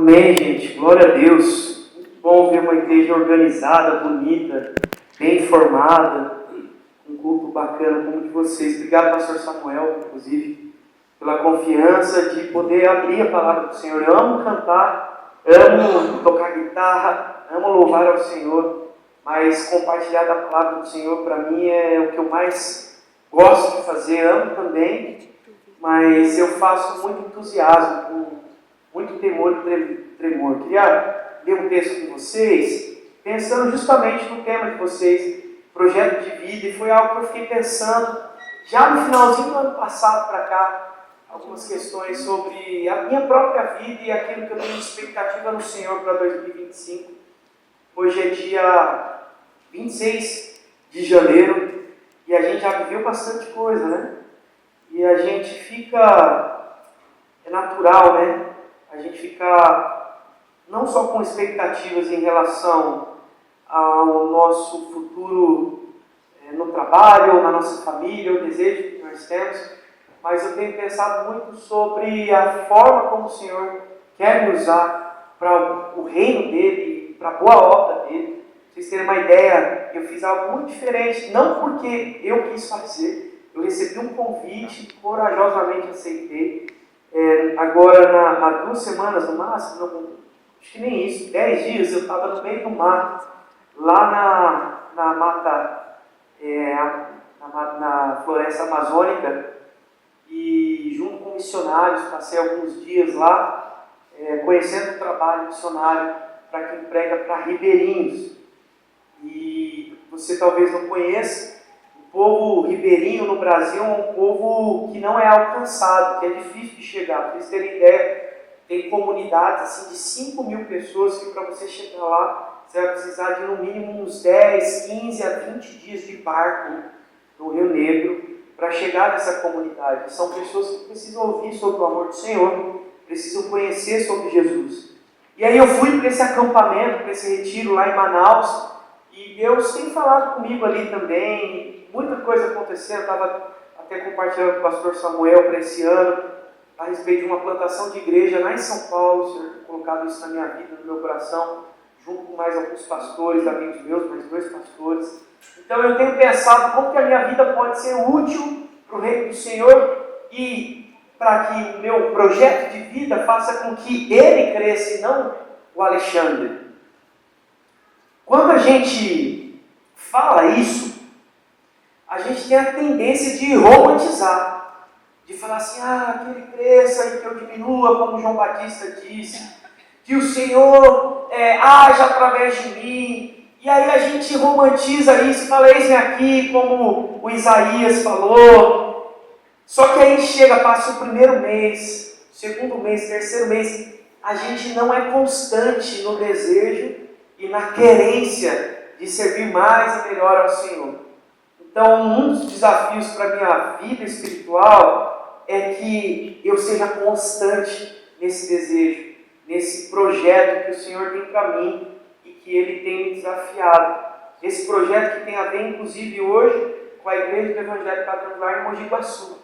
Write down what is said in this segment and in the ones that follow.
Amém, gente. Glória a Deus. Muito bom ver uma igreja organizada, bonita, bem formada, um culto bacana como o de vocês. Obrigado, pastor Samuel, inclusive, pela confiança de poder abrir a palavra do Senhor. Eu amo cantar, amo tocar guitarra, amo louvar ao Senhor, mas compartilhar da palavra do Senhor, para mim, é o que eu mais gosto de fazer. Amo também, mas eu faço com muito entusiasmo, com muito temor e tremor. Queria ler um texto com vocês, pensando justamente no tema de vocês, projeto de vida, e foi algo que eu fiquei pensando já no finalzinho do ano passado para cá, algumas questões sobre a minha própria vida e aquilo que eu tenho de expectativa no Senhor para 2025. Hoje é dia 26 de janeiro e a gente já viveu bastante coisa, né? E a gente fica, é natural, né? A gente fica não só com expectativas em relação ao nosso futuro no trabalho, ou na nossa família, o desejo que nós temos, mas eu tenho pensado muito sobre a forma como o Senhor quer me usar para o reino dele, para a boa obra dele. Para vocês terem uma ideia, eu fiz algo muito diferente, não porque eu quis fazer, eu recebi um convite, corajosamente aceitei. Agora, há 2 semanas no máximo, acho que nem isso, 10 dias, eu estava no meio do mato, lá na mata, na floresta amazônica, e junto com missionários, passei alguns dias lá, conhecendo o trabalho missionário para quem prega para ribeirinhos. E você talvez não conheça, o povo ribeirinho no Brasil é um povo que não é alcançado, que é difícil de chegar. Para vocês terem ideia, tem comunidades assim, de 5 mil pessoas que para você chegar lá, você vai precisar de no mínimo uns 10, 15 a 20 dias de barco no Rio Negro para chegar nessa comunidade. São pessoas que precisam ouvir sobre o amor do Senhor, precisam conhecer sobre Jesus. E aí eu fui para esse acampamento, para esse retiro lá em Manaus, e Deus tem falado comigo ali também, muita coisa acontecendo. Eu estava até compartilhando com o pastor Samuel para esse ano, a respeito de uma plantação de igreja lá em São Paulo. O Senhor tem colocado isso na minha vida, no meu coração, junto com mais alguns pastores, amigos meus, mais 2 pastores. Então eu tenho pensado como que a minha vida pode ser útil para o reino do Senhor e para que o meu projeto de vida faça com que ele cresça e não o Alexandre. Quando a gente fala isso, a gente tem a tendência de romantizar, de falar assim, que ele cresça e que eu diminua, como João Batista disse, que o Senhor age através de mim. E aí a gente romantiza isso e fala, eis-me aqui, como o Isaías falou. Só que aí chega, passa o primeiro mês, segundo mês, terceiro mês, a gente não é constante no desejo e na querência de servir mais e melhor ao Senhor. Então, um dos desafios para a minha vida espiritual é que eu seja constante nesse desejo, nesse projeto que o Senhor tem para mim e que Ele tem me desafiado. Esse projeto que tem a ver, inclusive, hoje, com a Igreja do Evangelho Quadrangular em Mogi Guaçu.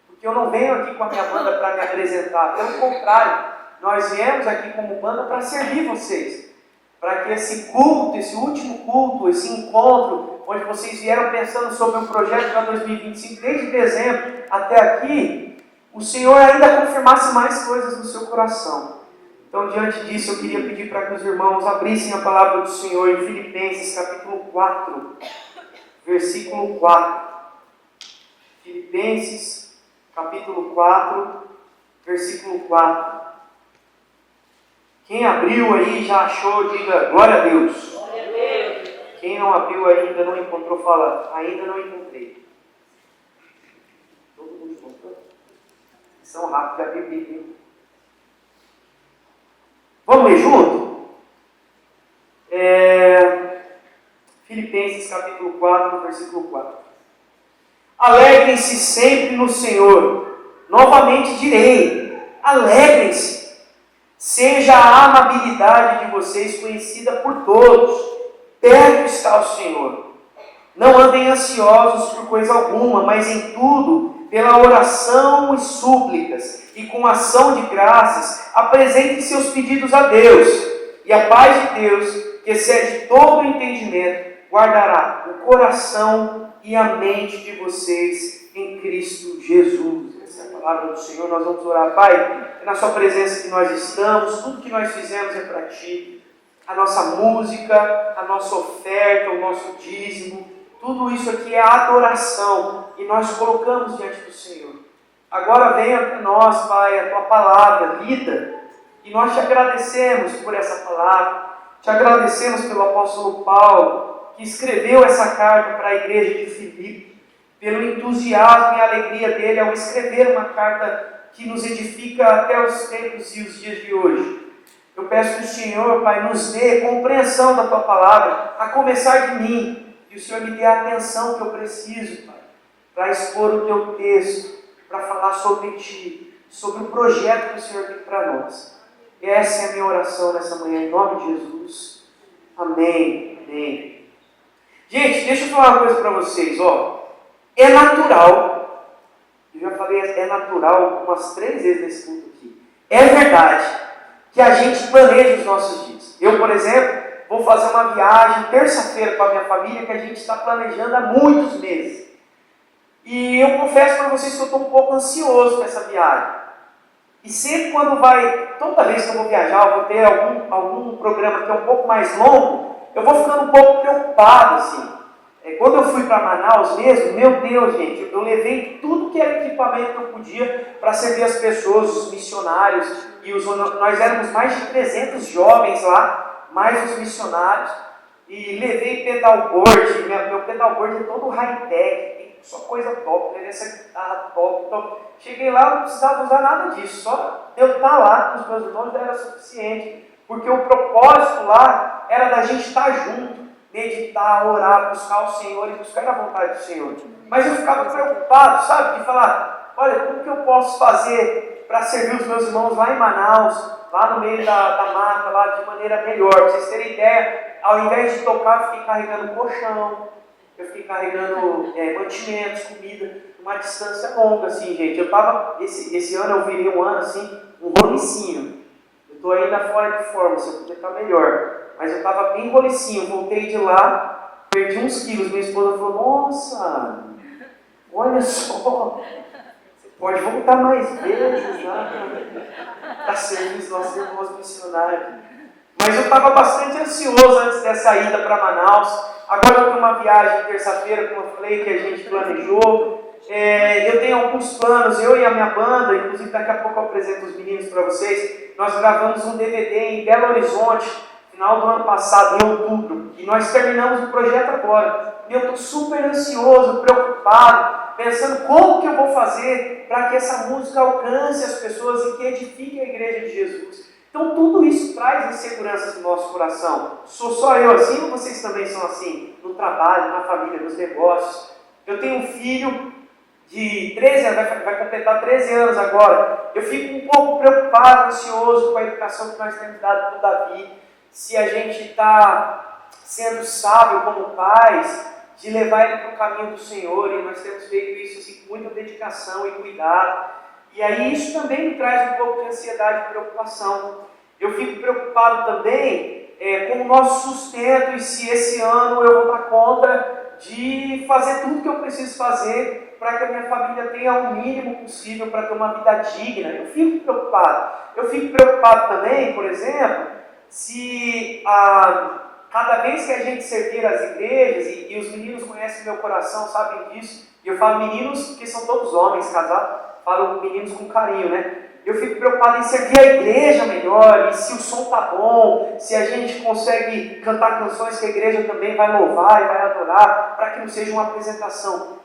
Porque eu não venho aqui com a minha banda para me apresentar, pelo contrário, nós viemos aqui como banda para servir vocês. Para que esse culto, esse último culto, esse encontro, onde vocês vieram pensando sobre um projeto para 2025, desde dezembro até aqui, o Senhor ainda confirmasse mais coisas no seu coração. Então, diante disso, eu queria pedir para que os irmãos abrissem a palavra do Senhor em Filipenses, capítulo 4, versículo 4. Filipenses, capítulo 4, versículo 4. Quem abriu aí, já achou, diga glória a Deus. Glória a Deus. Quem não abriu ainda, não encontrou, fala, ainda não encontrei. Todo mundo encontrou? São rápidos de abrir Bíblia, hein? Vamos ler junto? Filipenses capítulo 4, versículo 4. Alegrem-se sempre no Senhor. Novamente direi, alegrem-se. Seja a amabilidade de vocês conhecida por todos. Perto está o Senhor. Não andem ansiosos por coisa alguma, mas em tudo, pela oração e súplicas, e com ação de graças, apresentem seus pedidos a Deus, e a paz de Deus, que excede todo o entendimento, guardará o coração e a mente de vocês em Cristo Jesus. Essa é a palavra do Senhor. Nós vamos orar. Pai, é na sua presença que nós estamos, tudo que nós fizemos é para Ti. A nossa música, a nossa oferta, o nosso dízimo, tudo isso aqui é adoração e nós colocamos diante do Senhor. Agora venha para nós, Pai, a Tua palavra lida e nós Te agradecemos por essa palavra. Te agradecemos pelo apóstolo Paulo, que escreveu essa carta para a igreja de Filipe, pelo entusiasmo e alegria dele ao escrever uma carta que nos edifica até os tempos e os dias de hoje. Eu peço que o Senhor, Pai, nos dê compreensão da Tua palavra, a começar de mim, que o Senhor me dê a atenção que eu preciso, Pai, para expor o Teu texto, para falar sobre Ti, sobre o projeto que o Senhor tem para nós. Essa é a minha oração nessa manhã, em nome de Jesus. Amém. Amém. Gente, deixa eu falar uma coisa para vocês, ó. É natural, eu já falei, é natural umas 3 vezes nesse culto aqui. É verdade que a gente planeja os nossos dias. Eu, por exemplo, vou fazer uma viagem terça-feira com a minha família que a gente está planejando há muitos meses. E eu confesso para vocês que eu estou um pouco ansioso com essa viagem. E sempre toda vez que eu vou viajar, eu vou ter algum programa que é um pouco mais longo, eu vou ficando um pouco preocupado, assim. Quando eu fui para Manaus mesmo, meu Deus, gente, eu levei tudo que era equipamento que eu podia para servir as pessoas, os missionários, nós éramos mais de 300 jovens lá, mais os missionários, e levei pedalboard, meu pedalboard é todo high-tech, tem só coisa top, levei essa guitarra top, então, cheguei lá, não precisava usar nada disso, só eu estar lá com os meus irmãos já era suficiente, porque o propósito lá era da gente estar junto, meditar, orar, buscar o Senhor e buscar a vontade do Senhor. Mas eu ficava preocupado, sabe, de falar, olha, como que eu posso fazer para servir os meus irmãos lá em Manaus, lá no meio da mata, lá de maneira melhor. Para vocês terem ideia, ao invés de tocar, eu fiquei carregando colchão, eu fiquei carregando mantimentos, comida, uma distância longa, assim, gente. Eu estava, esse ano eu virei um ano, assim, um rolicinho. Eu estou ainda fora de forma, se eu podia estar melhor. Mas eu estava bem rolicinho, voltei de lá, perdi uns quilos. Minha esposa falou, nossa, olha só, você pode voltar mais vezes lá para servir os nossos irmãos missionários. Mas eu estava bastante ansioso antes dessa ida para Manaus. Agora eu tenho uma viagem terça-feira, como eu falei, que a gente planejou. Eu tenho alguns planos, eu e a minha banda, inclusive daqui a pouco eu apresento os meninos para vocês. Nós gravamos um DVD em Belo Horizonte, final do ano passado, em outubro, e nós terminamos o projeto agora. E eu estou super ansioso, preocupado, pensando como que eu vou fazer para que essa música alcance as pessoas e que edifique a igreja de Jesus. Então tudo isso traz inseguranças no nosso coração. Sou só eu assim ou vocês também são assim? No trabalho, na família, nos negócios. Eu tenho um filho de 13 anos, vai completar 13 anos agora. Eu fico um pouco preocupado, ansioso com a educação que nós temos dado para o Davi. Se a gente está sendo sábio como pais, de levar ele para o caminho do Senhor, e nós temos feito isso assim, com muita dedicação e cuidado. E aí isso também me traz um pouco de ansiedade e preocupação. Eu fico preocupado também com o nosso sustento e se esse ano eu vou dar conta de fazer tudo que eu preciso fazer para que a minha família tenha o mínimo possível para ter uma vida digna. Eu fico preocupado. Eu fico preocupado também, por exemplo, se cada vez que a gente servir as igrejas, e os meninos conhecem meu coração, sabem disso, e eu falo meninos porque são todos homens casados, falo meninos com carinho, né? Eu fico preocupado em servir a igreja melhor, e se o som tá bom, se a gente consegue cantar canções que a igreja também vai louvar e vai adorar, para que não seja uma apresentação.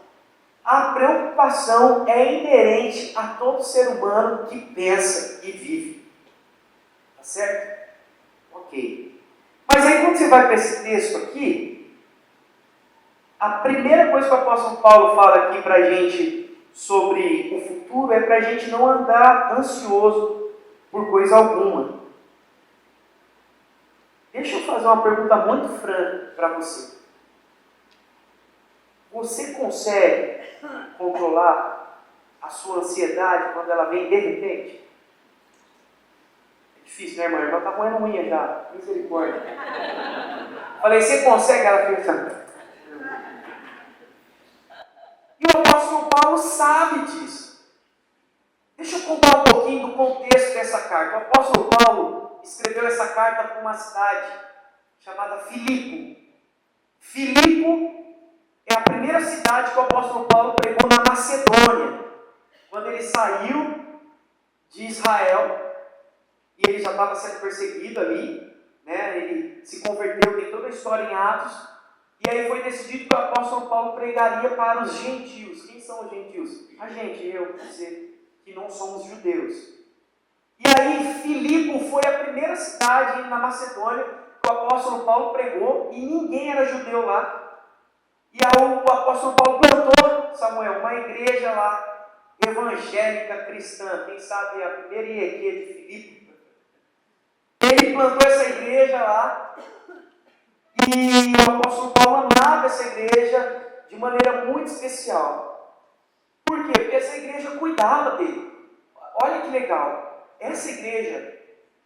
A preocupação é inerente a todo ser humano que pensa e vive. Tá certo? Ok. Mas aí quando você vai para esse texto aqui, a primeira coisa que o apóstolo Paulo fala aqui para a gente sobre o futuro é para a gente não andar ansioso por coisa alguma. Deixa eu fazer uma pergunta muito franca para você. Você consegue controlar a sua ansiedade quando ela vem de repente? É difícil, né, irmã? A irmã está roendo unha já. Misericórdia. Falei, você consegue? Ela pensa. E o apóstolo Paulo sabe disso. Deixa eu contar um pouquinho do contexto dessa carta. O apóstolo Paulo escreveu essa carta para uma cidade chamada Filipo. Filipo é a primeira cidade que o apóstolo Paulo pregou na Macedônia. Quando ele saiu de Israel, e ele já estava sendo perseguido ali, né? Ele se converteu, tem toda a história em Atos, e aí foi decidido que o apóstolo Paulo pregaria para os gentios. Quem são os gentios? A gente, eu, você, que não somos judeus. E aí Filipo foi a primeira cidade na Macedônia que o apóstolo Paulo pregou, e ninguém era judeu lá. E aí o apóstolo Paulo plantou, Samuel, uma igreja lá, evangélica cristã, quem sabe a primeira IEQ de Filipe. Ele plantou essa igreja lá, e o apóstolo Paulo amava essa igreja de maneira muito especial. Por quê? Porque essa igreja cuidava dele. Olha que legal, essa igreja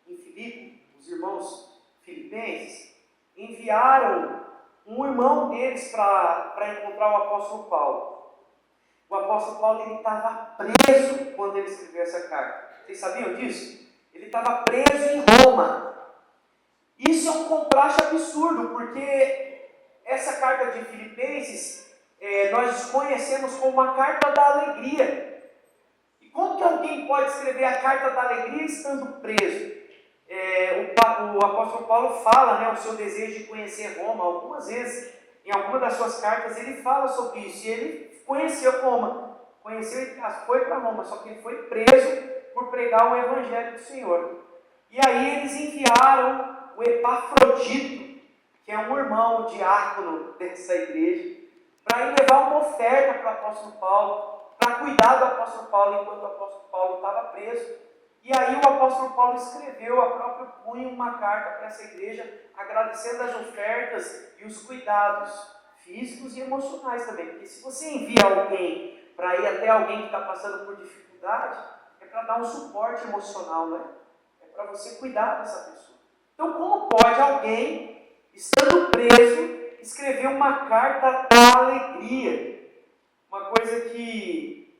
em Filipe, os irmãos filipenses, enviaram um irmão deles para encontrar o apóstolo Paulo. O apóstolo Paulo ele estava preso quando ele escreveu essa carta. Vocês sabiam disso? Ele estava preso em Roma. Isso é um contraste absurdo, porque essa carta de Filipenses nós conhecemos como uma carta da alegria. E como que alguém pode escrever a carta da alegria estando preso? O apóstolo Paulo fala, né, o seu desejo de conhecer Roma. Algumas vezes, em alguma das suas cartas, ele fala sobre isso. E ele conheceu Roma. Foi para Roma, só que ele foi preso por pregar o evangelho do Senhor. E aí eles enviaram o Epafrodito, que é um irmão diácono dessa igreja, para ir levar uma oferta para o apóstolo Paulo, para cuidar do apóstolo Paulo enquanto o apóstolo Paulo estava preso. E aí o apóstolo Paulo escreveu a próprio punho uma carta para essa igreja, agradecendo as ofertas e os cuidados físicos e emocionais também. Porque se você envia alguém para ir até alguém que está passando por dificuldade, é para dar um suporte emocional, né? É para você cuidar dessa pessoa. Então, como pode alguém, estando preso, escrever uma carta da alegria? Uma coisa que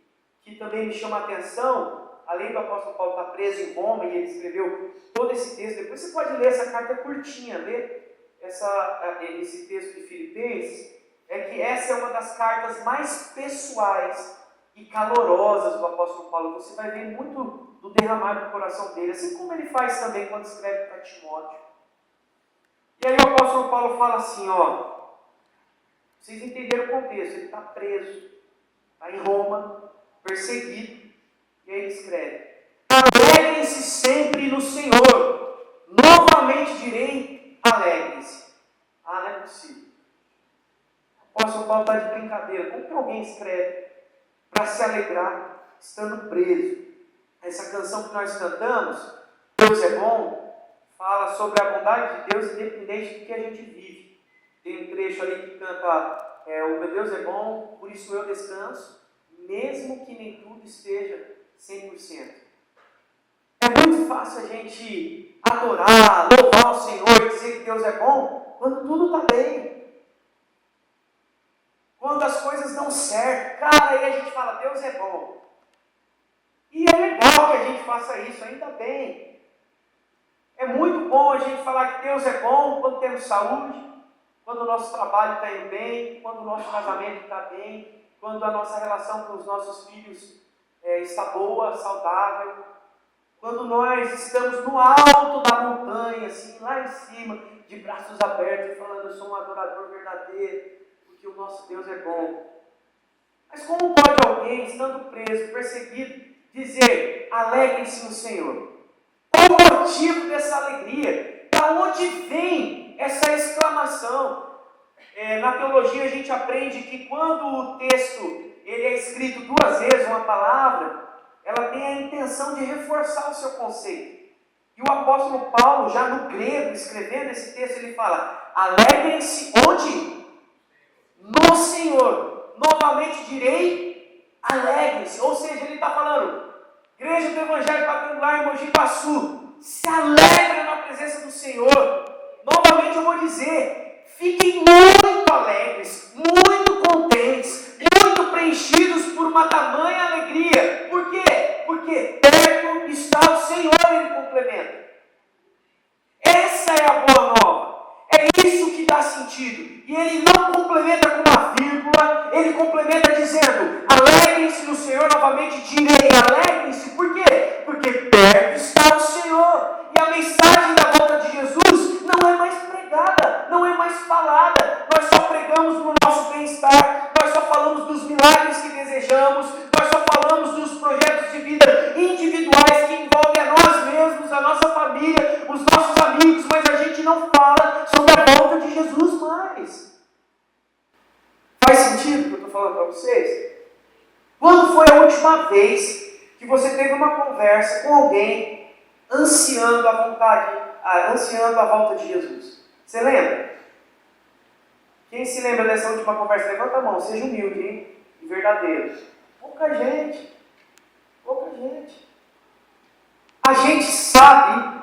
também me chama a atenção, além do apóstolo Paulo estar preso em Roma, e ele escreveu todo esse texto, depois você pode ler essa carta curtinha, ler esse texto de Filipenses, é que essa é uma das cartas mais pessoais e calorosas do apóstolo Paulo. Você vai ver muito do derramar do coração dele, assim como ele faz também quando escreve para Timóteo. E aí o apóstolo Paulo fala assim, vocês entenderam o contexto, ele está preso, está em Roma, perseguido, e aí ele escreve: alegrem-se sempre no Senhor, novamente direi, alegrem-se. Não é possível. O apóstolo Paulo está de brincadeira. Como que alguém escreve para se alegrar estando preso? Essa canção que nós cantamos, Deus é bom, fala sobre a bondade de Deus independente do que a gente vive. Tem um trecho ali que canta, o meu Deus é bom, por isso eu descanso, mesmo que nem tudo esteja 100%. É muito fácil a gente adorar, louvar o Senhor, dizer que Deus é bom, quando tudo está bem. Quando as coisas dão certo, cara, aí a gente fala, Deus é bom. E é legal que a gente faça isso, ainda bem. É muito bom a gente falar que Deus é bom quando temos saúde, quando o nosso trabalho está indo bem, quando o nosso casamento está bem, quando a nossa relação com os nossos filhos está boa, saudável, quando nós estamos no alto da montanha, assim, lá em cima, de braços abertos, falando, eu sou um adorador verdadeiro, porque o nosso Deus é bom. Mas como pode alguém, estando preso, perseguido, dizer, alegrem-se no Senhor? Qual o motivo dessa alegria? Da onde vem essa exclamação? Na teologia a gente aprende que quando o texto ele é escrito duas vezes, uma palavra, ela tem a intenção de reforçar o seu conceito. E o apóstolo Paulo, já no grego, escrevendo esse texto, ele fala, alegrem-se onde? No Senhor. Novamente direi, Alegrem-se. Ou seja, ele está falando, Igreja do Evangelho Quadrangular em Mogi Guaçu, se alegra na presença do Senhor. Novamente eu vou dizer, fiquem muito alegres, muito contentes, muito preenchidos por uma tamanha alegria. Por quê? Porque perto está o Senhor, ele complementa. Essa é a boa nova. É isso que dá sentido. E ele não complementa com uma vírgula, ele complementa dizendo, alegrem-se no Senhor, novamente direi, alegrem-se. Por quê? Porque perto está o Senhor. E a mensagem da volta de Jesus não é mais pregada, não é mais falada. Nós só pregamos no nosso bem-estar, nós só falamos dos milagres que desejamos, nós só falamos dos projetos de vida individuais que envolvem a nós mesmos, a nossa família, os nossos amigos, mas a gente não fala sobre a volta de Jesus mais. Faz sentido o que eu estou falando para vocês? Quando foi a última vez que você teve uma conversa com alguém ansiando a vontade, ansiando a volta de Jesus? Você lembra? Quem se lembra dessa última conversa? Levanta a mão, seja humilde, hein? E verdadeiro. Pouca gente. Pouca gente. A gente sabe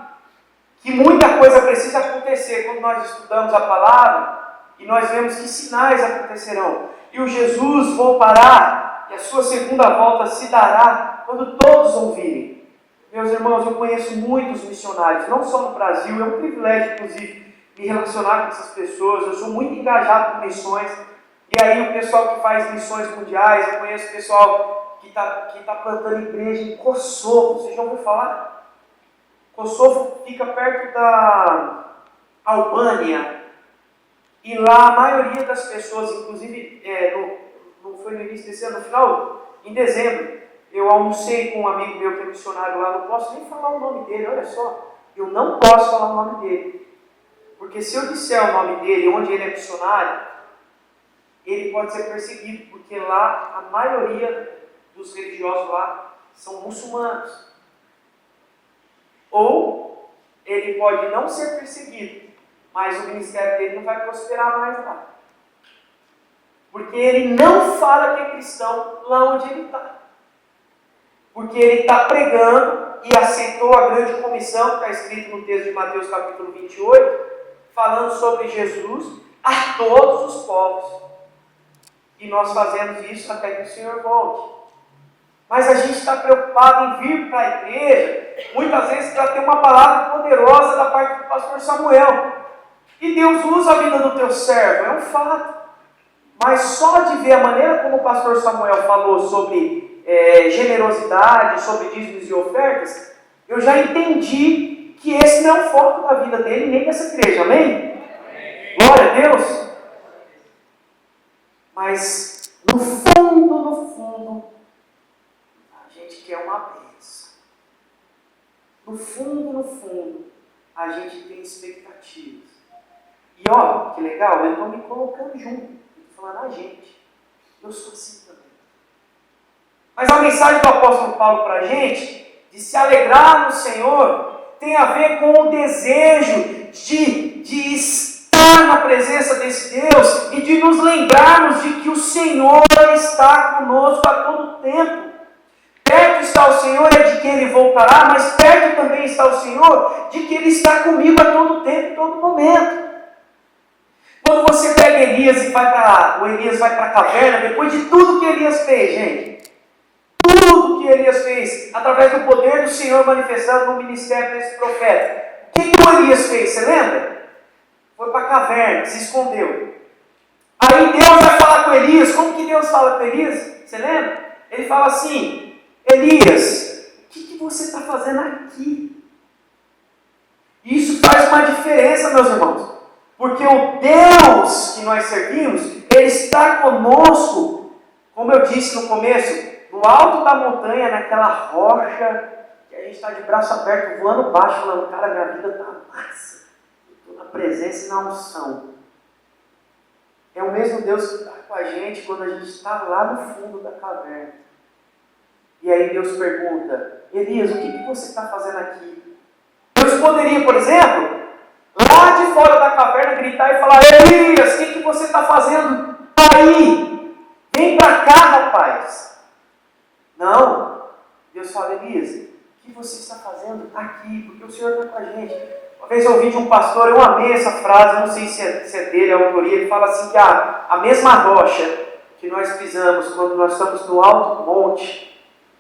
que muita coisa precisa acontecer quando nós estudamos a palavra e nós vemos que sinais acontecerão. E o Jesus voltará e a sua segunda volta se dará quando todos ouvirem. Meus irmãos, eu conheço muitos missionários, não só no Brasil, é um privilégio, inclusive, me relacionar com essas pessoas. Eu sou muito engajado com missões. E aí o pessoal que faz missões mundiais, eu conheço o pessoal que tá plantando igreja em Kosovo. Vocês já ouviram falar? Kosovo fica perto da Albânia. E lá a maioria das pessoas, inclusive, não foi no início desse ano, no final, em dezembro, eu almocei com um amigo meu que é missionário lá, não posso nem falar o nome dele, olha só, eu não posso falar o nome dele. Porque se eu disser o nome dele, onde ele é missionário, ele pode ser perseguido, porque lá a maioria dos religiosos lá são muçulmanos. Ou ele pode não ser perseguido, mas o ministério dele não vai prosperar mais lá. Porque ele não fala que é cristão lá onde ele está. Porque ele está pregando e aceitou a grande comissão, que está escrito no texto de Mateus capítulo 28, falando sobre Jesus a todos os povos. E nós fazemos isso até que o Senhor volte. Mas a gente está preocupado em vir para a igreja, muitas vezes para ter uma palavra poderosa da parte do pastor Samuel. E Deus usa a vida do teu servo, é um fato. Mas só de ver a maneira como o pastor Samuel falou sobre generosidade, sobre dízimos e ofertas, eu já entendi que esse não é o foco da vida dele, nem dessa igreja, amém? Amém. Glória a Deus! Mas, no fundo, a gente quer uma bênção. No fundo, a gente tem expectativas. E ó, que legal, eu estou me colocando junto, estou falando a gente. Eu sou assim também. Mas a mensagem do apóstolo Paulo para a gente, de se alegrar no Senhor, tem a ver com o desejo de estar na presença desse Deus e de nos lembrarmos de que o Senhor está conosco a todo tempo. Perto está o Senhor é de que Ele voltará, mas perto também está o Senhor de que Ele está comigo a todo tempo, a todo momento. Quando você pega Elias e o Elias vai para a caverna, depois de tudo que Elias fez, gente, tudo que Elias fez, através do poder do Senhor manifestado no ministério desse profeta, o que o Elias fez? Você lembra? Foi para a caverna, se escondeu. Aí Deus vai falar com Elias. Como que Deus fala com Elias? Você lembra? Ele fala assim: Elias, o que você está fazendo aqui? Isso faz uma diferença, meus irmãos. Porque o Deus que nós servimos, Ele está conosco, como eu disse no começo, no alto da montanha, naquela rocha, que a gente está de braço aberto, voando baixo, falando, cara, minha vida está massa. Eu estou na presença e na unção. É o mesmo Deus que está com a gente quando a gente está lá no fundo da caverna. E aí Deus pergunta, Elias, o que você está fazendo aqui? Deus poderia, por exemplo, lá de fora da caverna gritar e falar, Elias, o que você está fazendo aí? Vem para cá, rapaz. Deus fala: Elias, o que você está fazendo aqui? Porque o Senhor está com a gente. Uma vez eu ouvi de um pastor, eu amei essa frase, não sei se é dele a autoria, ele fala assim que a mesma rocha que nós pisamos quando nós estamos no alto monte,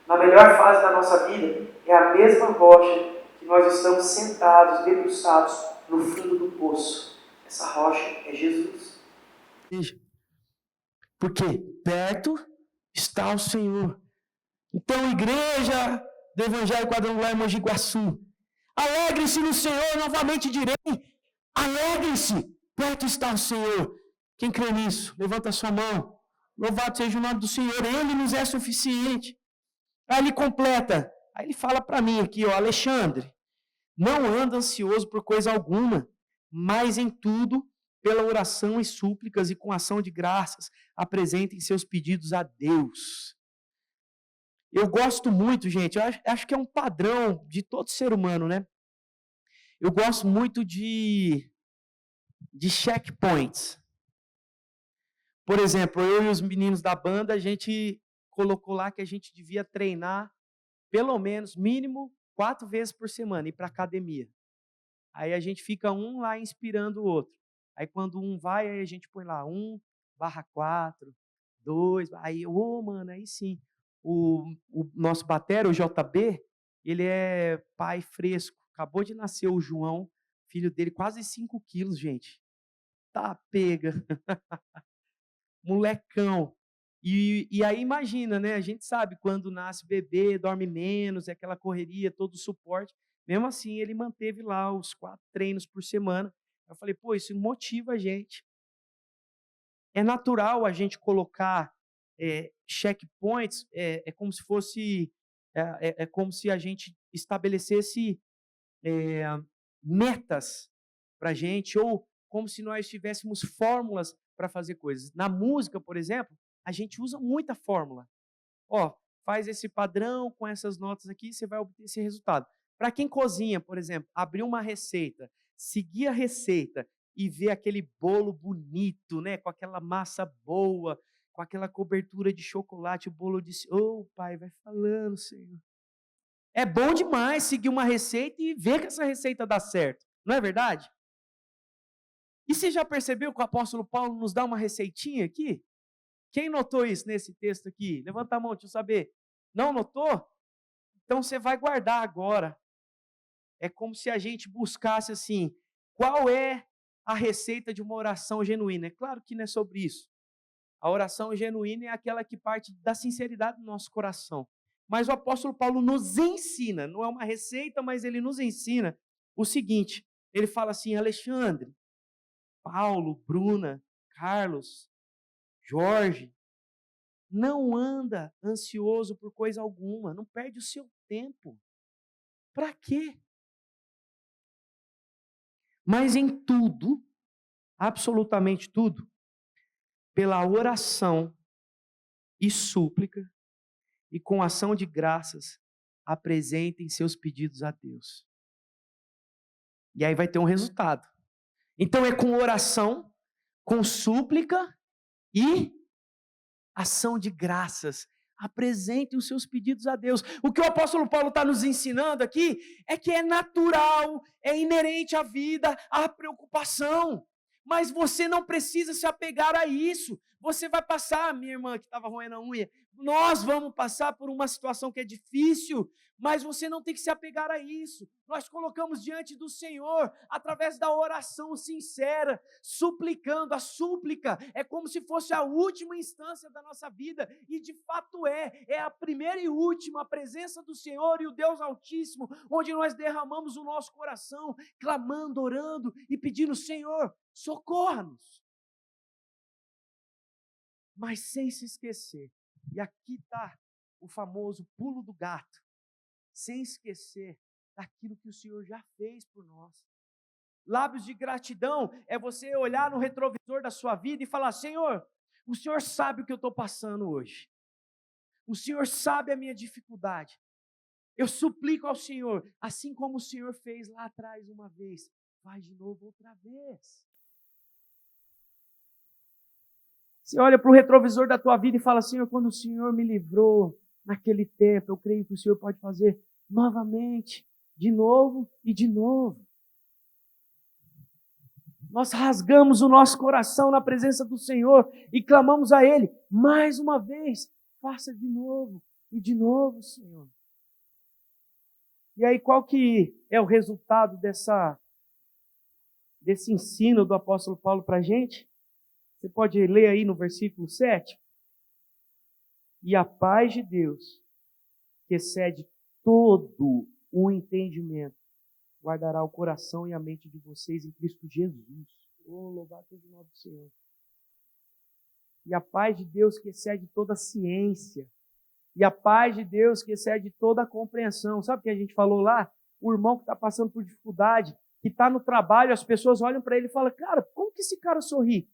na melhor fase da nossa vida, é a mesma rocha que nós estamos sentados, debruçados no fundo do poço. Essa rocha é Jesus. Porque perto está o Senhor. Então, igreja do Evangelho Quadrangular Mogi Guaçu, alegre-se no Senhor, novamente direi, alegre-se, perto está o Senhor. Quem crê nisso, levanta a sua mão. Louvado seja o nome do Senhor, Ele nos é suficiente. Aí ele completa, aí ele fala para mim aqui, ó, Alexandre, não anda ansioso por coisa alguma, mas em tudo, pela oração e súplicas e com ação de graças, apresentem seus pedidos a Deus. Eu gosto muito, gente, eu acho que é um padrão de todo ser humano, né? Eu gosto muito de checkpoints. Por exemplo, eu e os meninos da banda, a gente colocou lá que a gente devia treinar pelo menos, mínimo, 4 vezes por semana, ir para a academia. Aí a gente fica um lá inspirando o outro. Aí quando um vai, aí a gente põe lá 1/4, 2, aí, mano, aí sim. O nosso batera, o JB, ele é pai fresco. Acabou de nascer o João, filho dele, quase 5 quilos, gente. Tá pega. Molecão. E aí imagina, né? A gente sabe quando nasce bebê, dorme menos, é aquela correria, todo o suporte. Mesmo assim, ele manteve lá os 4 treinos por semana. Eu falei, pô, isso motiva a gente. É natural a gente colocar checkpoints, é como se fosse, é como se a gente estabelecesse metas para a gente, ou como se nós tivéssemos fórmulas para fazer coisas. Na música, por exemplo, a gente usa muita fórmula. Ó, faz esse padrão com essas notas aqui, você vai obter esse resultado. Para quem cozinha, por exemplo, abrir uma receita, seguir a receita e ver aquele bolo bonito, né, com aquela massa boa, com aquela cobertura de chocolate, o bolo de... Pai, vai falando, Senhor. É bom demais seguir uma receita e ver que essa receita dá certo. Não é verdade? E você já percebeu que o apóstolo Paulo nos dá uma receitinha aqui? Quem notou isso nesse texto aqui? Levanta a mão, deixa eu saber. Não notou? Então você vai guardar agora. É como se a gente buscasse assim, qual é a receita de uma oração genuína? É claro que não é sobre isso. A oração genuína é aquela que parte da sinceridade do nosso coração. Mas o apóstolo Paulo nos ensina, não é uma receita, mas ele nos ensina o seguinte, ele fala assim, Alexandre, Paulo, Bruna, Carlos, Jorge, não anda ansioso por coisa alguma, não perde o seu tempo. Para quê? Mas em tudo, absolutamente tudo, pela oração e súplica e com ação de graças, apresentem seus pedidos a Deus. E aí vai ter um resultado. Então é com oração, com súplica e ação de graças. Apresentem os seus pedidos a Deus. O que o apóstolo Paulo está nos ensinando aqui é que é natural, é inerente à vida, a preocupação. Mas você não precisa se apegar a isso. Você vai passar, minha irmã que estava roendo a unha, nós vamos passar por uma situação que é difícil, mas você não tem que se apegar a isso. Nós colocamos diante do Senhor, através da oração sincera, suplicando. A súplica é como se fosse a última instância da nossa vida, e de fato é a primeira e última, a presença do Senhor e o Deus Altíssimo, onde nós derramamos o nosso coração, clamando, orando e pedindo, Senhor, socorra-nos. Mas sem se esquecer, e aqui está o famoso pulo do gato, sem esquecer daquilo que o Senhor já fez por nós. Lábios de gratidão é você olhar no retrovisor da sua vida e falar, Senhor, o Senhor sabe o que eu estou passando hoje. O Senhor sabe a minha dificuldade. Eu suplico ao Senhor, assim como o Senhor fez lá atrás uma vez, faz de novo outra vez. Você olha para o retrovisor da tua vida e fala, Senhor, quando o Senhor me livrou naquele tempo. Eu creio que o Senhor pode fazer novamente, de novo e de novo. Nós rasgamos o nosso coração na presença do Senhor e clamamos a Ele, mais uma vez, faça de novo e de novo, Senhor. E aí, qual que é o resultado desse ensino do apóstolo Paulo para a gente? Você pode ler aí no versículo 7. E a paz de Deus, que excede todo o entendimento, guardará o coração e a mente de vocês em Cristo Jesus. Oh, louvado seja o nome do Senhor. E a paz de Deus que excede toda a ciência. E a paz de Deus que excede toda a compreensão. Sabe o que a gente falou lá? O irmão que está passando por dificuldade, que está no trabalho, as pessoas olham para ele e falam, cara, como que esse cara sorri?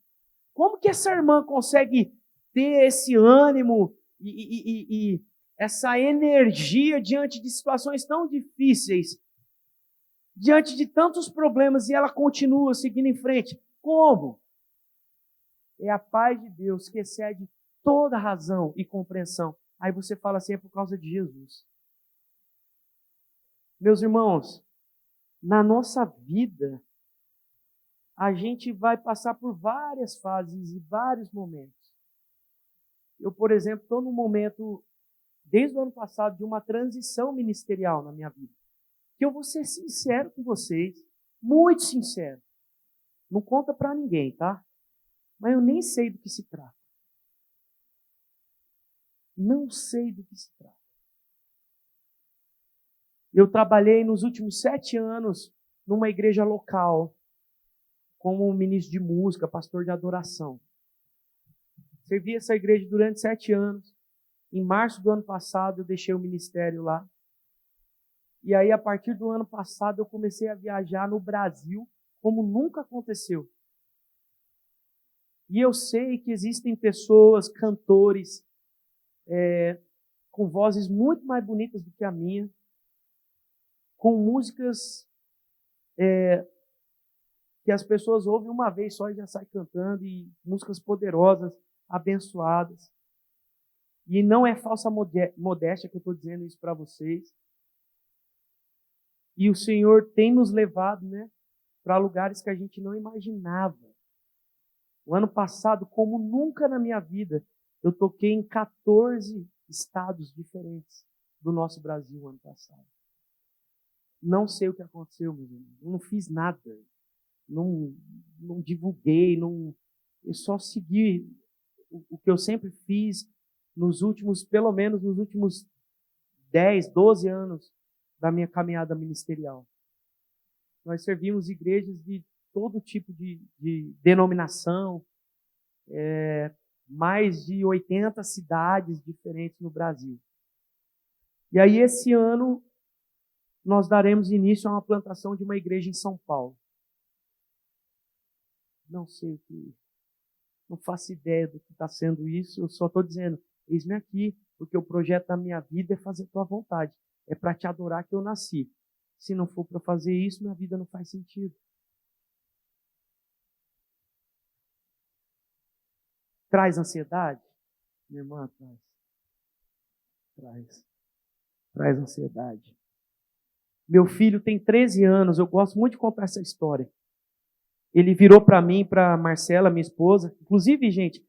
Como que essa irmã consegue ter esse ânimo e essa energia diante de situações tão difíceis, diante de tantos problemas, e ela continua seguindo em frente? Como? É a paz de Deus que excede toda razão e compreensão. Aí você fala assim, é por causa de Jesus. Meus irmãos, na nossa vida, a gente vai passar por várias fases e vários momentos. Eu, por exemplo, estou num momento, desde o ano passado, de uma transição ministerial na minha vida. Que eu vou ser sincero com vocês, muito sincero. Não conta para ninguém, tá? Mas eu nem sei do que se trata. Não sei do que se trata. Eu trabalhei nos últimos 7 anos numa igreja local, como ministro de música, pastor de adoração. Servi essa igreja durante 7 anos. Em março do ano passado, eu deixei o ministério lá. E aí, a partir do ano passado, eu comecei a viajar no Brasil, como nunca aconteceu. E eu sei que existem pessoas, cantores, com vozes muito mais bonitas do que a minha, com músicas que as pessoas ouvem uma vez só e já saem cantando, e músicas poderosas, abençoadas. E não é falsa modéstia que eu estou dizendo isso para vocês. E o Senhor tem nos levado, para lugares que a gente não imaginava. O ano passado, como nunca na minha vida, eu toquei em 14 estados diferentes do nosso Brasil o ano passado. Não sei o que aconteceu, meus irmãos. Eu não fiz nada. Não divulguei. Eu só segui o que eu sempre fiz pelo menos nos últimos 10, 12 anos da minha caminhada ministerial. Nós servimos igrejas de todo tipo de denominação, mais de 80 cidades diferentes no Brasil. E aí, esse ano, nós daremos início a uma plantação de uma igreja em São Paulo. Não sei não faço ideia do que está sendo isso, eu só estou dizendo, eis-me aqui, porque o projeto da minha vida é fazer a tua vontade, é para te adorar que eu nasci. Se não for para fazer isso, minha vida não faz sentido. Traz ansiedade? Minha irmã, traz ansiedade. Meu filho tem 13 anos, eu gosto muito de contar essa história. Ele virou para mim, para Marcela, minha esposa. Inclusive, gente,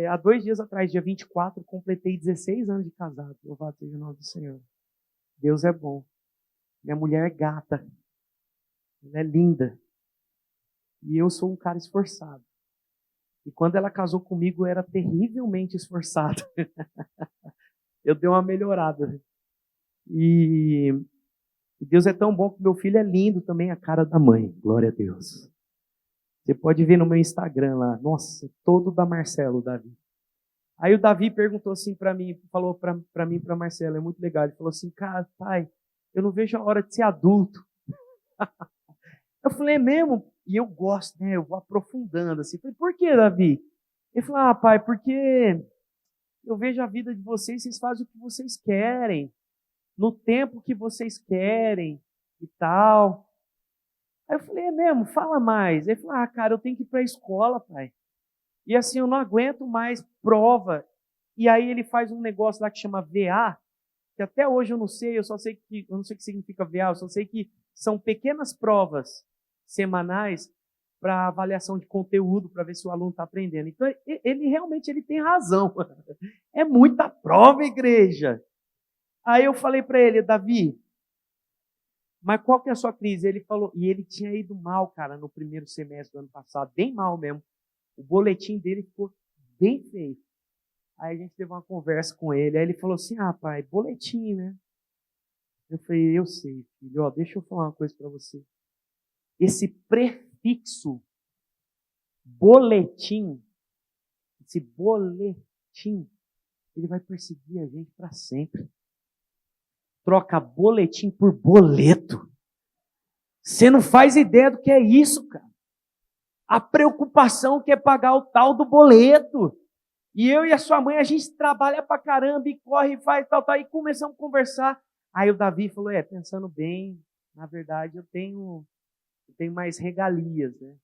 há 2 dias atrás, dia 24, completei 16 anos de casado. Louvado seja o nome do Senhor. Deus é bom. Minha mulher é gata. Ela é linda. E eu sou um cara esforçado. E quando ela casou comigo, eu era terrivelmente esforçado. Eu dei uma melhorada. E Deus é tão bom que meu filho é lindo também, a cara da mãe. Glória a Deus. Você pode ver no meu Instagram lá. Nossa, todo da Marcelo, o Davi. Aí o Davi perguntou assim para mim, falou para mim, para Marcelo, é muito legal. Ele falou assim, cara, pai, eu não vejo a hora de ser adulto. Eu falei, é mesmo? E eu gosto, eu vou aprofundando assim. Falei, por que, Davi? Ele falou, pai, porque eu vejo a vida de vocês fazem o que vocês querem, no tempo que vocês querem e tal. Aí eu falei, é mesmo? Fala mais. Ele falou, cara, eu tenho que ir para a escola, pai. E assim, eu não aguento mais prova E aí ele faz um negócio lá que chama VA, que até hoje eu não sei, eu não sei o que significa VA, eu só sei que são pequenas provas semanais para avaliação de conteúdo, para ver se o aluno está aprendendo. Então, ele realmente tem razão. É muita prova, igreja. Aí eu falei para ele, Davi, mas qual que é a sua crise? Ele falou, e ele tinha ido mal, cara, no primeiro semestre do ano passado, bem mal mesmo. O boletim dele ficou bem feio. Aí a gente teve uma conversa com ele, aí ele falou assim, pai, boletim, né? Eu falei, eu sei, filho, deixa eu falar uma coisa para você. Esse prefixo, boletim, esse boletim, ele vai perseguir a gente para sempre. Troca boletim por boleto. Você não faz ideia do que é isso, cara. A preocupação que é pagar o tal do boleto. E eu e a sua mãe, a gente trabalha pra caramba e corre e faz tal. E começamos a conversar. Aí o Davi falou, pensando bem, na verdade eu tenho mais regalias, né?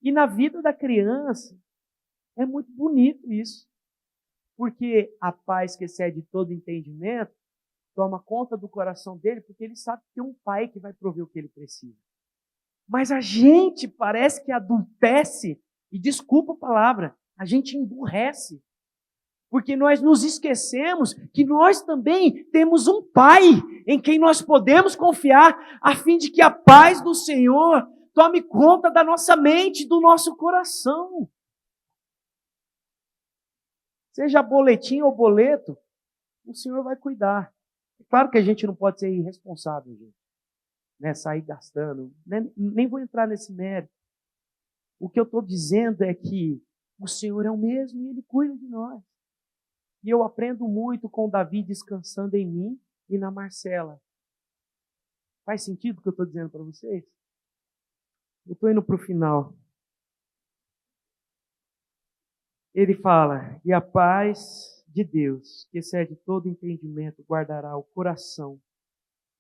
E na vida da criança, é muito bonito isso. Porque a paz que excede todo entendimento toma conta do coração dele, porque ele sabe que tem um pai que vai prover o que ele precisa. Mas a gente parece que adultece, e desculpa a palavra, a gente emburrece. Porque nós nos esquecemos que nós também temos um pai em quem nós podemos confiar, a fim de que a paz do Senhor tome conta da nossa mente, do nosso coração. Seja boletim ou boleto, o Senhor vai cuidar. É claro que a gente não pode ser irresponsável, gente, né? Sair gastando. Nem vou entrar nesse mérito. O que eu estou dizendo é que o Senhor é o mesmo e Ele cuida de nós. E eu aprendo muito com o Davi descansando em mim e na Marcela. Faz sentido o que eu estou dizendo para vocês? Eu estou indo para o final. Ele fala, e a paz de Deus, que excede todo entendimento, guardará o coração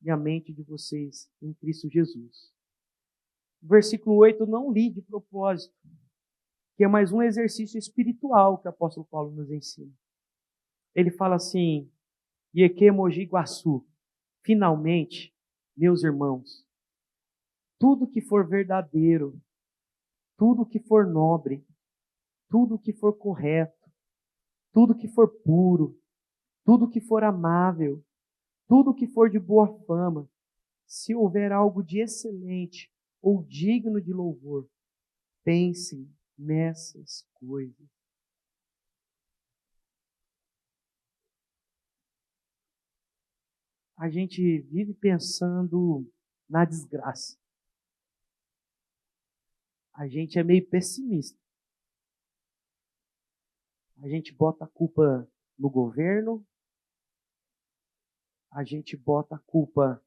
e a mente de vocês em Cristo Jesus. Versículo 8 eu não li de propósito, que é mais um exercício espiritual que o apóstolo Paulo nos ensina. Ele fala assim, Ieque Mogi Guaçu, finalmente, meus irmãos, tudo que for verdadeiro, tudo que for nobre, tudo que for correto, tudo que for puro, tudo que for amável, tudo que for de boa fama, se houver algo de excelente ou digno de louvor, pensem nessas coisas. A gente vive pensando na desgraça. A gente é meio pessimista. A gente bota a culpa no governo, a gente bota a culpa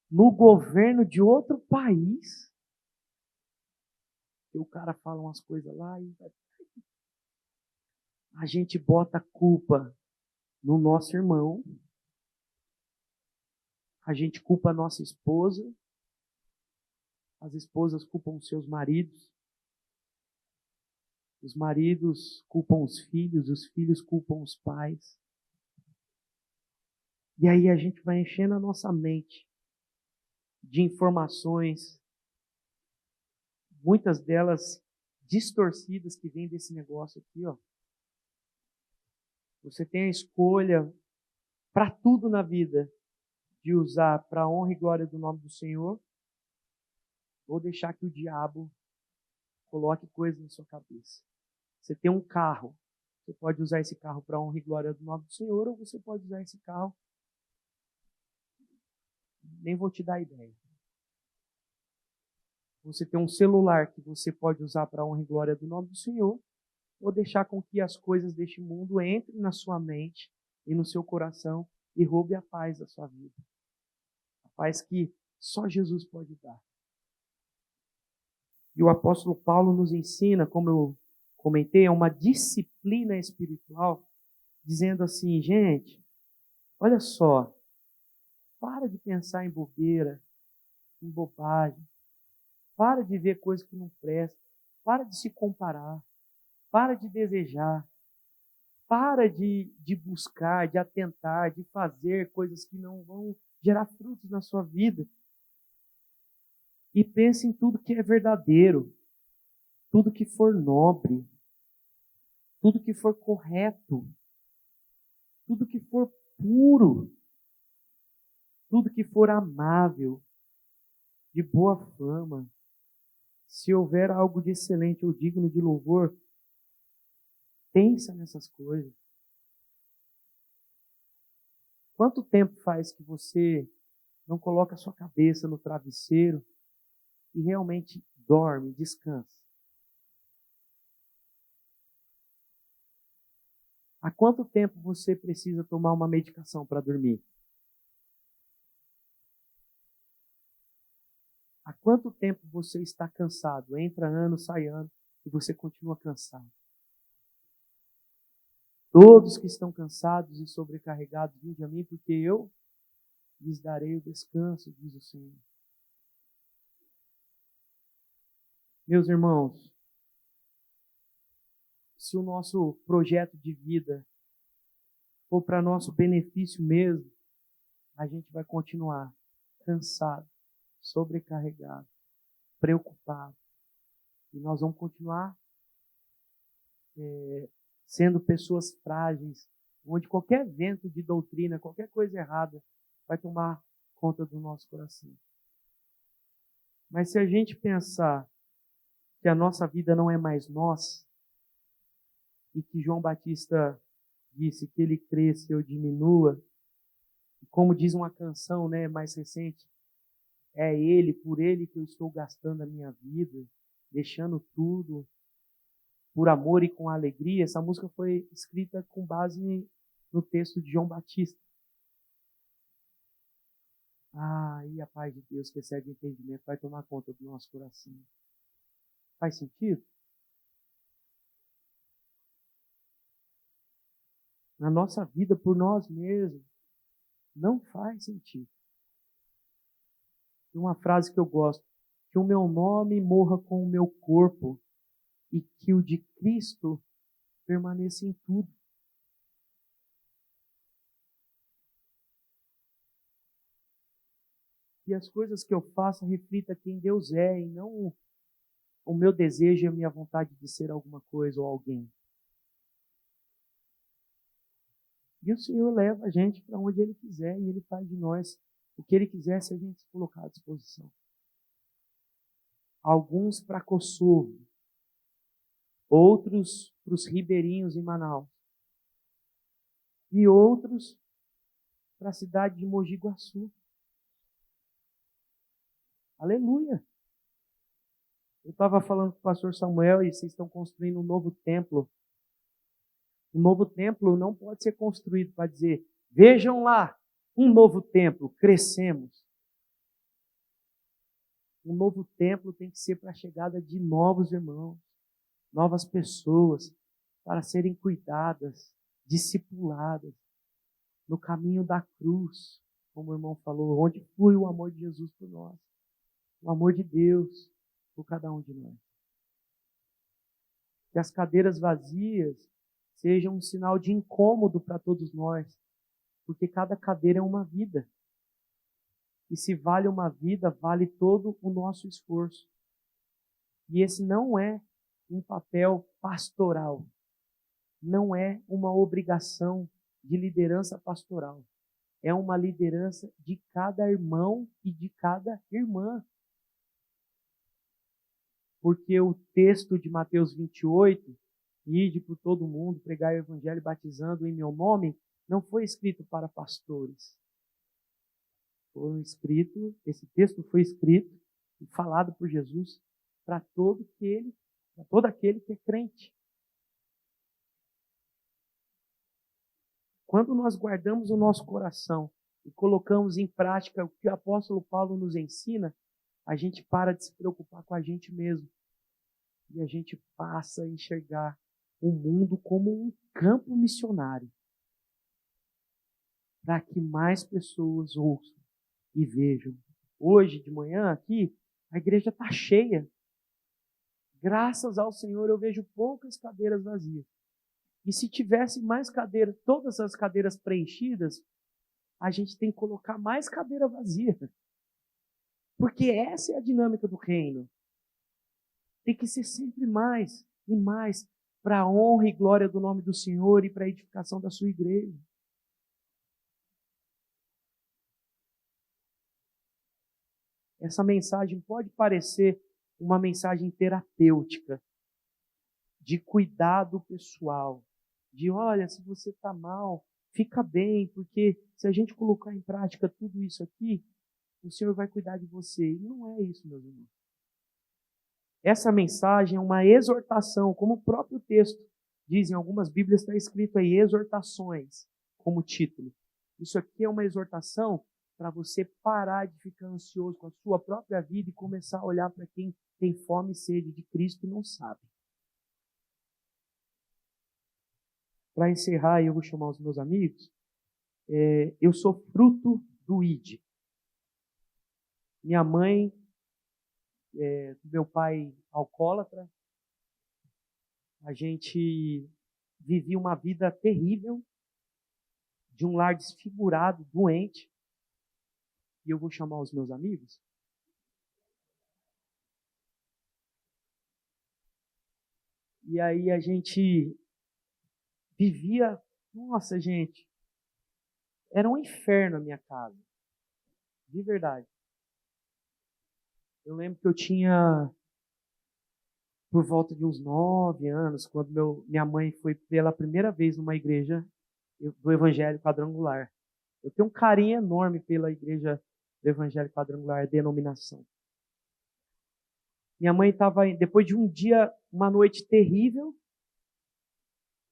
no governo de outro país, e o cara fala umas coisas lá e a gente bota a culpa no nosso irmão, a gente culpa a nossa esposa, as esposas culpam os seus maridos, os maridos culpam os filhos culpam os pais. E aí a gente vai enchendo a nossa mente de informações, muitas delas distorcidas que vêm desse negócio aqui, ó. Você tem a escolha para tudo na vida de usar para a honra e glória do nome do Senhor ou deixar que o diabo coloque coisas na sua cabeça. Você tem um carro, você pode usar esse carro para a honra e glória do nome do Senhor ou você pode usar esse carro, nem vou te dar ideia. Você tem um celular que você pode usar para a honra e glória do nome do Senhor ou deixar com que as coisas deste mundo entrem na sua mente e no seu coração e roube a paz da sua vida. A paz que só Jesus pode dar. E o apóstolo Paulo nos ensina, como eu comentei, é uma disciplina espiritual, dizendo assim, gente, olha só, para de pensar em bobeira, em bobagem, para de ver coisas que não prestam, para de se comparar, para de desejar. Para de buscar, de atentar, de fazer coisas que não vão gerar frutos na sua vida. E pense em tudo que é verdadeiro, tudo que for nobre, tudo que for correto, tudo que for puro, tudo que for amável, de boa fama. Se houver algo de excelente ou digno de louvor, pensa nessas coisas. Quanto tempo faz que você não coloca a sua cabeça no travesseiro e realmente dorme, descansa? Há quanto tempo você precisa tomar uma medicação para dormir? Há quanto tempo você está cansado? Entra ano, sai ano e você continua cansado. Todos que estão cansados e sobrecarregados, vinde a mim, porque eu lhes darei o descanso, diz o Senhor. Meus irmãos, se o nosso projeto de vida for para nosso benefício mesmo, a gente vai continuar cansado, sobrecarregado, preocupado. E nós vamos continuar sendo pessoas frágeis, onde qualquer vento de doutrina, qualquer coisa errada, vai tomar conta do nosso coração. Mas se a gente pensar que a nossa vida não é mais nossa, e que João Batista disse que ele cresça e eu diminua, e como diz uma canção, né, mais recente, é ele, por ele que eu estou gastando a minha vida, deixando tudo por amor e com alegria. Essa música foi escrita com base no texto de João Batista. E a paz de Deus, que excede entendimento, vai tomar conta do nosso coração. Faz sentido? Na nossa vida, por nós mesmos, não faz sentido. Tem uma frase que eu gosto: que o meu nome morra com o meu corpo e que o de Cristo permaneça em tudo. E as coisas que eu faça reflita quem Deus é e não o meu desejo e a minha vontade de ser alguma coisa ou alguém. E o Senhor leva a gente para onde Ele quiser e Ele faz de nós o que Ele quiser se a gente se colocar à disposição. Alguns para Kosovo, outros para os ribeirinhos em Manaus e outros para a cidade de Mogi Guaçu. Aleluia! Eu estava falando com o pastor Samuel e vocês estão construindo um novo templo. Um novo templo não pode ser construído para dizer, vejam lá, um novo templo, crescemos. Um novo templo tem que ser para a chegada de novos irmãos, novas pessoas, para serem cuidadas, discipuladas, no caminho da cruz, como o irmão falou, onde flui o amor de Jesus por nós, o amor de Deus por cada um de nós. Que as cadeiras vazias sejam um sinal de incômodo para todos nós, porque cada cadeira é uma vida. E se vale uma vida, vale todo o nosso esforço. E esse não é um papel pastoral, não é uma obrigação de liderança pastoral. É uma liderança de cada irmão e de cada irmã. Porque o texto de Mateus 28, ide por todo mundo, pregar o evangelho batizando em meu nome, não foi escrito para pastores. Esse texto foi escrito e falado por Jesus para todo aquele que é crente. Quando nós guardamos o nosso coração e colocamos em prática o que o apóstolo Paulo nos ensina, a gente para de se preocupar com a gente mesmo. E a gente passa a enxergar o mundo como um campo missionário, para que mais pessoas ouçam e vejam. Hoje de manhã aqui, a igreja está cheia. Graças ao Senhor eu vejo poucas cadeiras vazias. E se tivesse mais cadeiras, todas as cadeiras preenchidas, a gente tem que colocar mais cadeira vazia. Porque essa é a dinâmica do reino. Tem que ser sempre mais e mais para a honra e glória do nome do Senhor e para a edificação da sua igreja. Essa mensagem pode parecer uma mensagem terapêutica, de cuidado pessoal, de olha, se você está mal, fica bem, porque se a gente colocar em prática tudo isso aqui, o Senhor vai cuidar de você. E não é isso, meus irmãos. Essa mensagem é uma exortação, como o próprio texto diz, em algumas Bíblias está escrito aí, exortações, como título. Isso aqui é uma exortação para você parar de ficar ansioso com a sua própria vida e começar a olhar para quem tem fome e sede de Cristo e não sabe. Para encerrar, eu vou chamar os meus amigos. Eu sou fruto do ID. Minha mãe, meu pai alcoólatra, a gente vivia uma vida terrível, de um lar desfigurado, doente. E eu vou chamar os meus amigos. E aí a gente vivia, nossa gente, era um inferno a minha casa, de verdade. Eu lembro que eu tinha por volta de uns 9 anos, quando minha mãe foi pela primeira vez numa igreja do Evangelho Quadrangular. Eu tenho um carinho enorme pela igreja do Evangelho Quadrangular, denominação. Minha mãe estava, depois de um dia, uma noite terrível,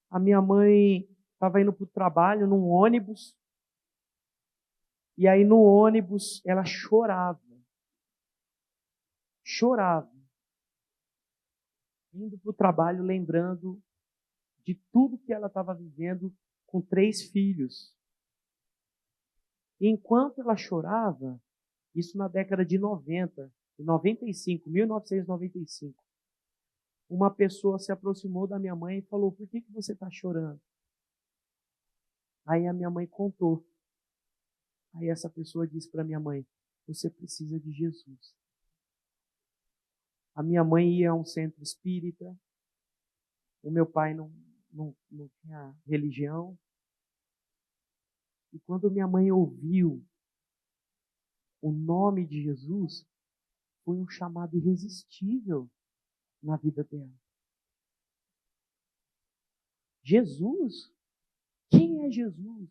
a minha mãe estava indo para o trabalho num ônibus, e aí no ônibus ela chorava, indo para o trabalho lembrando de tudo que ela estava vivendo com 3 filhos. E enquanto ela chorava, isso na década de 1995, uma pessoa se aproximou da minha mãe e falou, por que você está chorando? Aí a minha mãe contou. Aí essa pessoa disse para minha mãe, você precisa de Jesus. A minha mãe ia a um centro espírita, o meu pai não tinha religião. E quando minha mãe ouviu o nome de Jesus, foi um chamado irresistível na vida dela. Jesus? Quem é Jesus?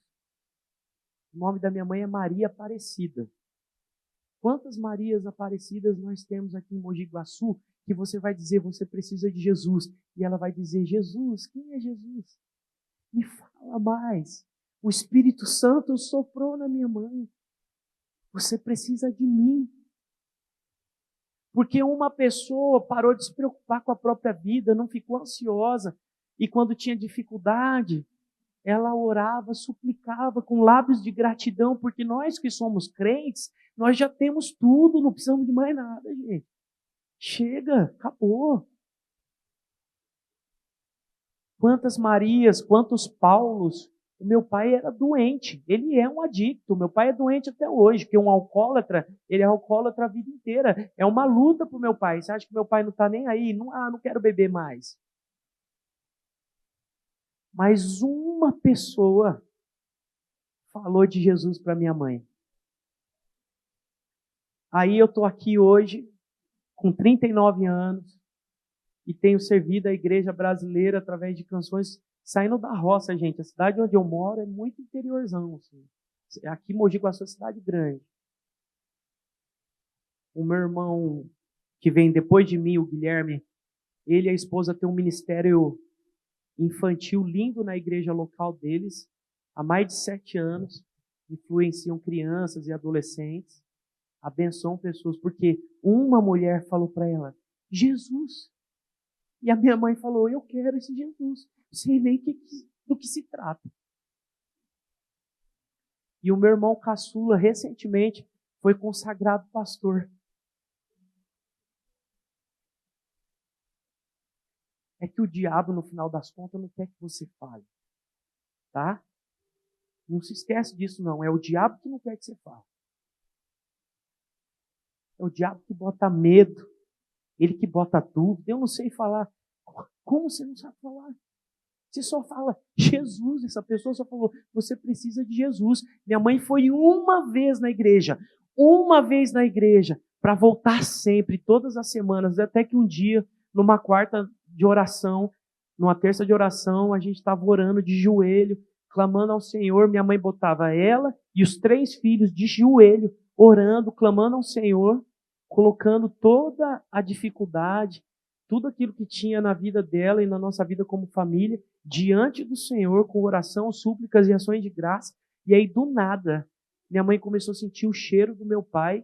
O nome da minha mãe é Maria Aparecida. Quantas Marias Aparecidas nós temos aqui em Mogi Guaçu que você vai dizer, você precisa de Jesus. E ela vai dizer, Jesus, quem é Jesus? Me fala mais. O Espírito Santo soprou na minha mãe. Você precisa de mim. Porque uma pessoa parou de se preocupar com a própria vida, não ficou ansiosa. E quando tinha dificuldade, ela orava, suplicava com lábios de gratidão, porque nós que somos crentes, nós já temos tudo, não precisamos de mais nada, gente. Chega, acabou. Quantas Marias, quantos Paulos. O meu pai era doente, ele é um adicto, meu pai é doente até hoje, porque um alcoólatra, ele é alcoólatra a vida inteira. É uma luta para o meu pai. Você acha que meu pai não está nem aí? Não quero beber mais. Mas uma pessoa falou de Jesus para minha mãe. Aí eu estou aqui hoje, com 39 anos, e tenho servido a igreja brasileira através de canções saindo da roça, gente. A cidade onde eu moro é muito interiorzão. Assim. Aqui, Mogi Guaçu é cidade grande. O meu irmão, que vem depois de mim, o Guilherme, ele e a esposa têm um ministério infantil lindo na igreja local deles, há mais de 7 anos, influenciam crianças e adolescentes, abençoam pessoas, porque uma mulher falou para ela, Jesus. E a minha mãe falou, eu quero esse Jesus. Não sei nem do que se trata. E o meu irmão caçula, recentemente, foi consagrado pastor. é que o diabo, no final das contas, não quer que você fale. Tá? Não se esquece disso, não. É o diabo que não quer que você fale. É o diabo que bota medo. Ele que bota dúvida. Eu não sei falar. Como você não sabe falar? Você só fala Jesus. Essa pessoa só falou, você precisa de Jesus. Minha mãe foi uma vez na igreja. Uma vez na igreja. Para voltar sempre, todas as semanas. Até que um dia, numa quarta de oração, numa terça de oração, a gente estava orando de joelho, clamando ao Senhor. Minha mãe botava ela e os 3 filhos de joelho, orando, clamando ao Senhor, colocando toda a dificuldade, tudo aquilo que tinha na vida dela e na nossa vida como família, diante do Senhor, com oração, súplicas e ações de graça. E aí, do nada, minha mãe começou a sentir o cheiro do meu pai.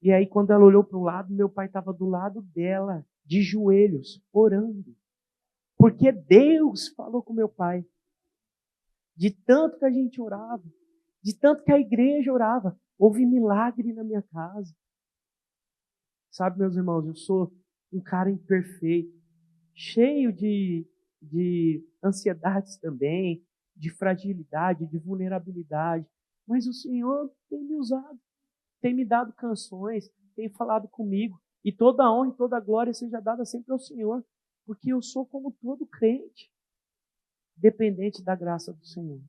E aí, quando ela olhou para o lado, meu pai estava do lado dela, de joelhos, orando. Porque Deus falou com meu pai. De tanto que a gente orava, de tanto que a igreja orava, houve milagre na minha casa. Sabe, meus irmãos, eu sou um cara imperfeito, cheio de ansiedades também, de fragilidade, de vulnerabilidade. Mas o Senhor tem me usado, tem me dado canções, tem falado comigo. E toda a honra e toda a glória seja dada sempre ao Senhor, porque eu sou como todo crente, dependente da graça do Senhor.